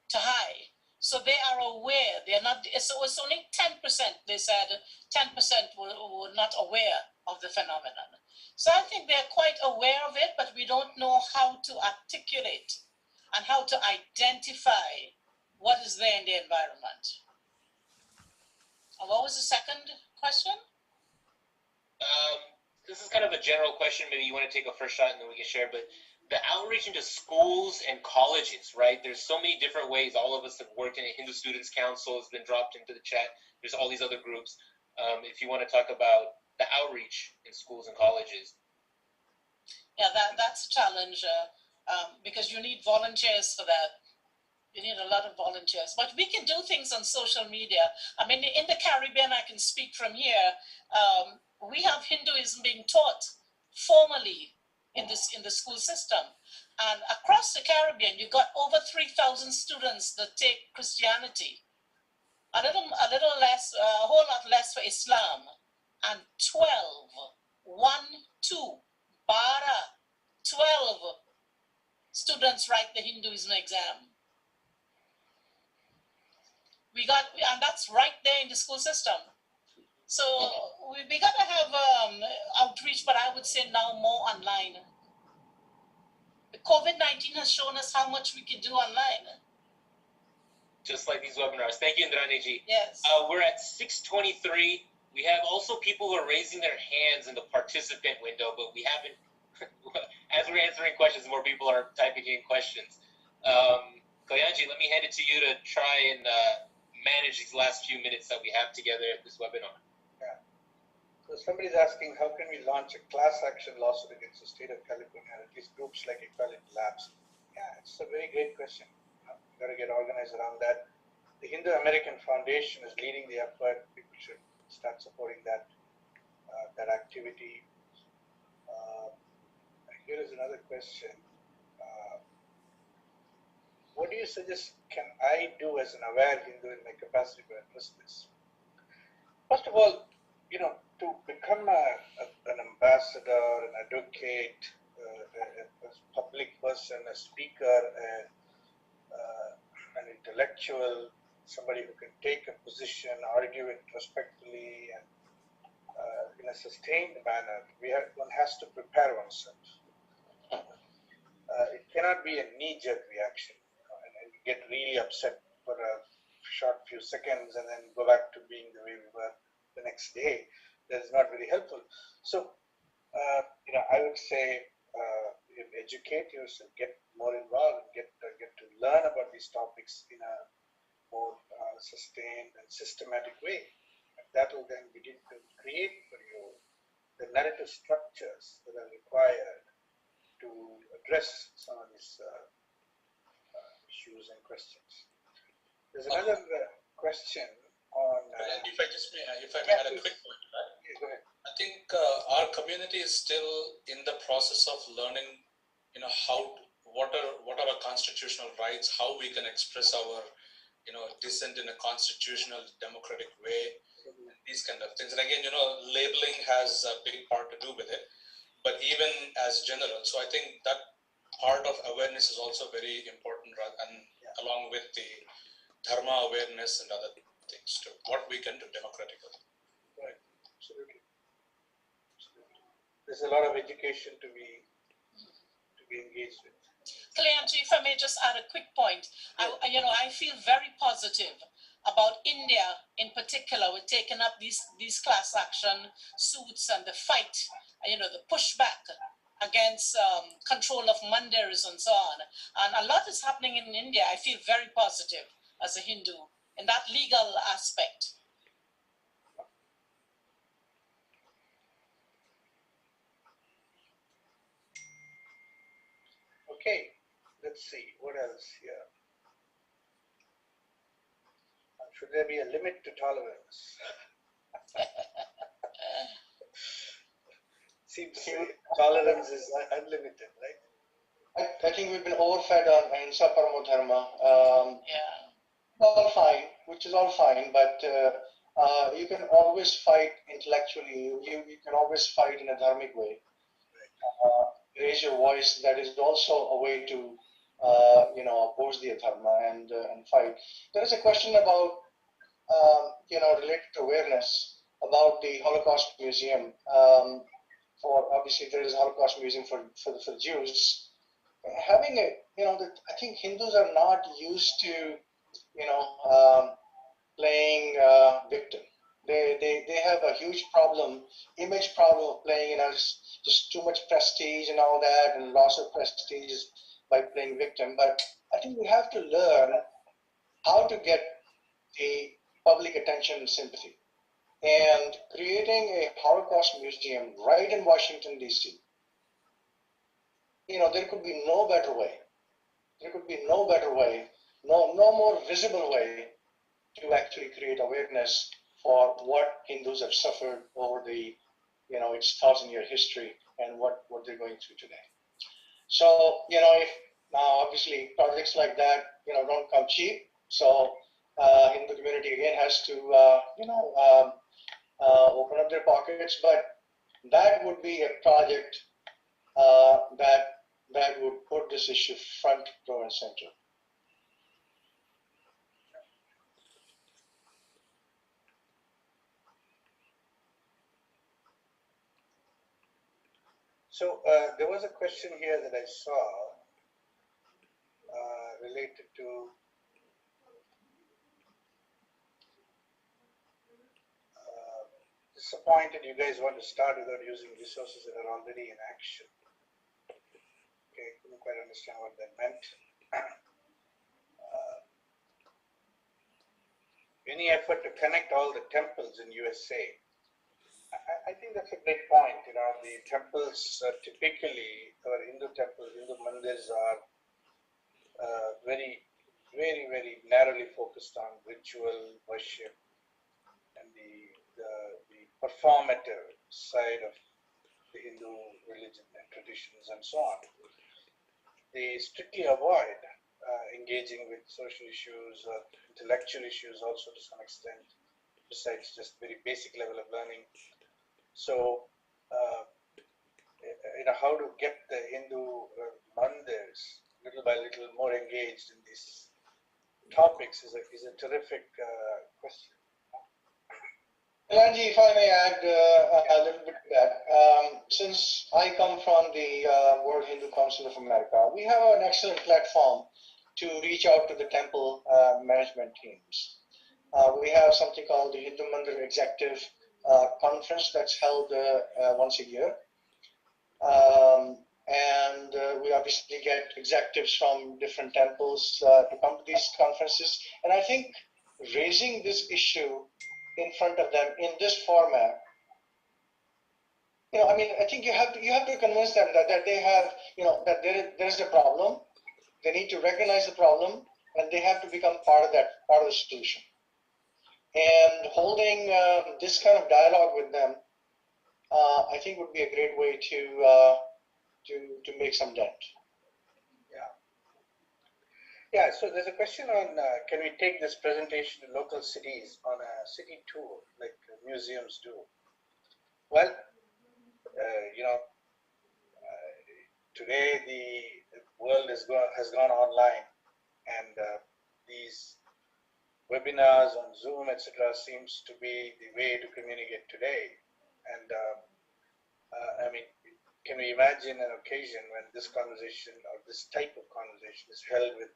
to high. So they are aware. They are not. So it's only 10%. They said 10% were not aware of the phenomenon. So I think they're quite aware of it, but we don't know how to articulate and how to identify what is there in the environment. And what was the second question? This is kind of a general question. Maybe you want to take a first shot and then we can share. But the outreach into schools and colleges, right? There's so many different ways. All of us have worked in a Hindu Students Council. Has been dropped into the chat. There's all these other groups. If you want to talk about the outreach in schools and colleges. Yeah, that's a challenge because you need volunteers for that. You need a lot of volunteers, but we can do things on social media. I mean, in the Caribbean, I can speak from here. We have Hinduism being taught formally in the school system, and across the Caribbean, you got over 3,000 students that take Christianity. A little less, a whole lot less for Islam, and 2 Bara, 12 students write the Hinduism exam. And that's right there in the school system. So we got to have outreach, but I would say now more online. COVID-19 has shown us how much we can do online. Just like these webinars. Thank you, Indraniji. Yes. We're at 6:23. We have also people who are raising their hands in the participant window, but we haven't, as we're answering questions, more people are typing in questions. Kalyanji, let me hand it to you to try and manage these last few minutes that we have together at this webinar. Yeah. So somebody's asking, how can we launch a class action lawsuit against the state of California, at least groups like Equality Labs? Yeah, it's a very great question. We've got to get organized around that. The Hindu American Foundation is leading the effort. People should start supporting that activity. Here is another question. What do you suggest can I do as an aware Hindu in my capacity to address this? First of all, to become an ambassador, an advocate, a public person, a speaker, an intellectual, somebody who can take a position, argue it respectfully and in a sustained manner, one has to prepare oneself. It cannot be a knee-jerk reaction, and get really upset for a short few seconds and then go back to being the way we were the next day. That is not very helpful. So, I would say educate yourself, get more involved, and get to learn about these topics in a more sustained and systematic way. And that will then begin to create for you the narrative structures that are required to address some of these issues and questions. There's another question on. And if I may add a quick point, right? Yeah, go ahead. I think our community is still in the process of learning, what are our constitutional rights, how we can express our, dissent in a constitutional, democratic way, and these kind of things. And again, labeling has a big part to do with it, but even as general. So I think that part of awareness is also very important, and along with the dharma awareness and other things too, what we can do democratically. Right, absolutely. There's a lot of education to be engaged with. Kalyanji, if I may just add a quick point, I feel very positive about India in particular with taking up these class action suits and the fight, the pushback against control of mandirs and so on. And a lot is happening in India. I feel very positive as a Hindu in that legal aspect. Okay, let's see, what else here? Should there be a limit to tolerance? Seems tolerance is unlimited, right? I think we've been overfed on Ahimsa Paramo Dharma. All fine, which is all fine, but you can always fight intellectually. You can always fight in a dharmic way. Raise your voice. That is also a way to oppose the dharma and fight. There is a question about related to awareness about the Holocaust Museum. Obviously there is a Holocaust Museum for Jews. Having I think Hindus are not used to playing victim. They have a huge image problem of playing, just too much prestige and all that, and loss of prestige by playing victim. But I think we have to learn how to get the public attention and sympathy. And creating a Holocaust Museum right in Washington, D.C., there could be no better way. There could be no better way, no more visible way to actually create awareness for what Hindus have suffered over the, its 1,000-year history and what they're going through today. So, if now obviously projects like that, don't come cheap. So Hindu community again has to, open up their pockets. But that would be a project that would put this issue front, row, and center. So there was a question here that I saw related to disappointed you guys want to start without using resources that are already in action. Okay, couldn't quite understand what that meant. Any effort to connect all the temples in USA? I think that's a great point. You know, the temples typically, our Hindu temples, Hindu mandirs are very, very, very narrowly focused on ritual worship and the performative side of the Hindu religion and traditions and so on. They strictly avoid engaging with social issues or intellectual issues also to some extent, besides just very basic level of learning. So, you know, how to get the Hindu mandirs little by little more engaged in these topics is a terrific question. Kalanji, if I may add a little bit to that, since I come from the World Hindu Council of America, we have an excellent platform to reach out to the temple management teams. We have something called the Hindu Mandir Executive Conference that's held once a year. And we obviously get executives from different temples to come to these conferences. And I think raising this issue in front of them in this format, you know, I mean, I think you have to convince them that they have, you know, that there's a problem. They need to recognize the problem, and they have to become part of the solution. And holding this kind of dialogue with them, I think would be a great way to make some dent. Yeah, so there's a question on can we take this presentation to local cities on a city tour like museums do? Well, you know, today the world has gone online, and these webinars on Zoom, etc., seems to be the way to communicate today. And I mean, can we imagine an occasion when this conversation or this type of conversation is held with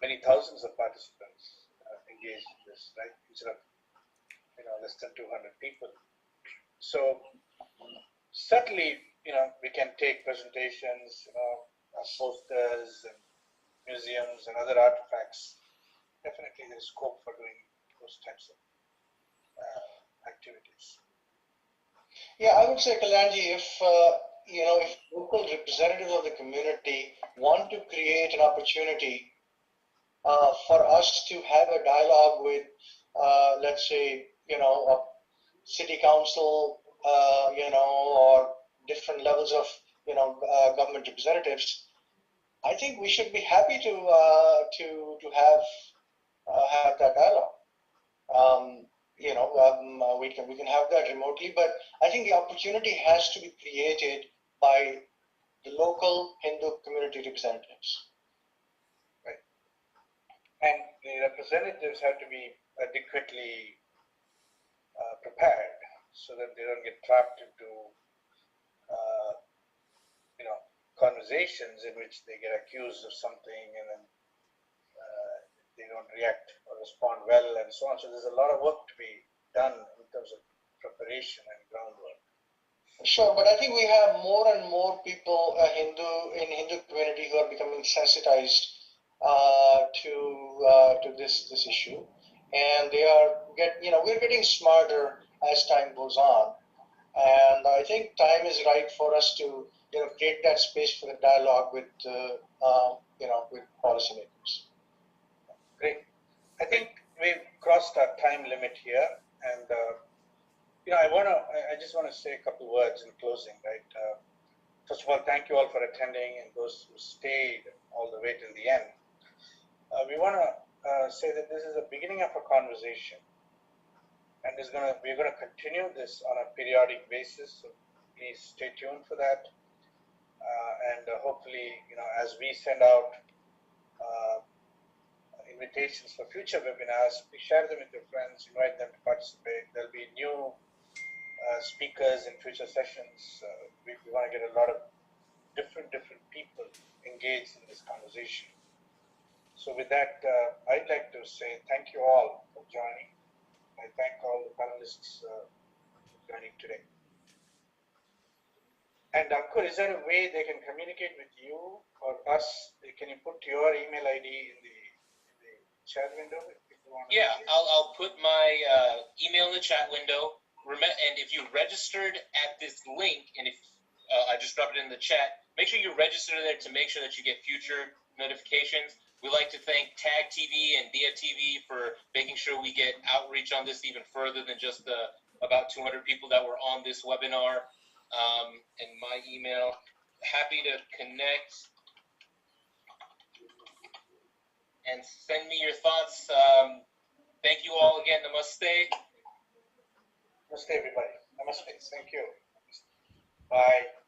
many thousands of participants engaged in this, right? Instead of, you know, less than 200 people. So certainly, you know, we can take presentations, you know, posters and museums and other artifacts. Definitely there's scope for doing those types of activities. Yeah, I would say, Kalanji, if you know, if local representatives of the community want to create an opportunity for us to have a dialogue with, let's say, you know, a city council, you know, or different levels of, you know, government representatives, I think we should be happy to have that dialogue. You know, we can have that remotely, but I think the opportunity has to be created by the local Hindu community representatives. Right. And the representatives have to be adequately prepared so that they don't get trapped into, you know, conversations in which they get accused of something and then they don't react or respond well and so on. So there's a lot of work to be done in terms of preparation and groundwork. Sure, but I think we have more and more people in Hindu community who are becoming sensitized to this issue, and they are we're getting smarter as time goes on, and I think time is right for us to create that space for the dialogue with with policymakers. Great. I think we've crossed our time limit here, and I just want to say a couple words in closing, right? First of all, thank you all for attending and those who stayed all the way till the end. We want to say that this is the beginning of a conversation, and we're going to continue this on a periodic basis. So please stay tuned for that. and hopefully, as we send out invitations for future webinars, please share them with your friends, invite them to participate. There'll be new speakers in future sessions. We want to get a lot of different people engaged in this conversation. So with that, I'd like to say thank you all for joining. I thank all the panelists for joining today. And Ankur, is there a way they can communicate with you or us? Can you put your email ID in the chat window? If you want to I'll put my email in the chat window. And if you registered at this link, and if I just dropped it in the chat, make sure you register there to make sure that you get future notifications. We'd like to thank Tag TV and Dia TV for making sure we get outreach on this even further than just the about 200 people that were on this webinar. And my email, happy to connect and send me your thoughts. Thank you all again. Namaste. Namaste, everybody. Namaste. Thank you. Bye.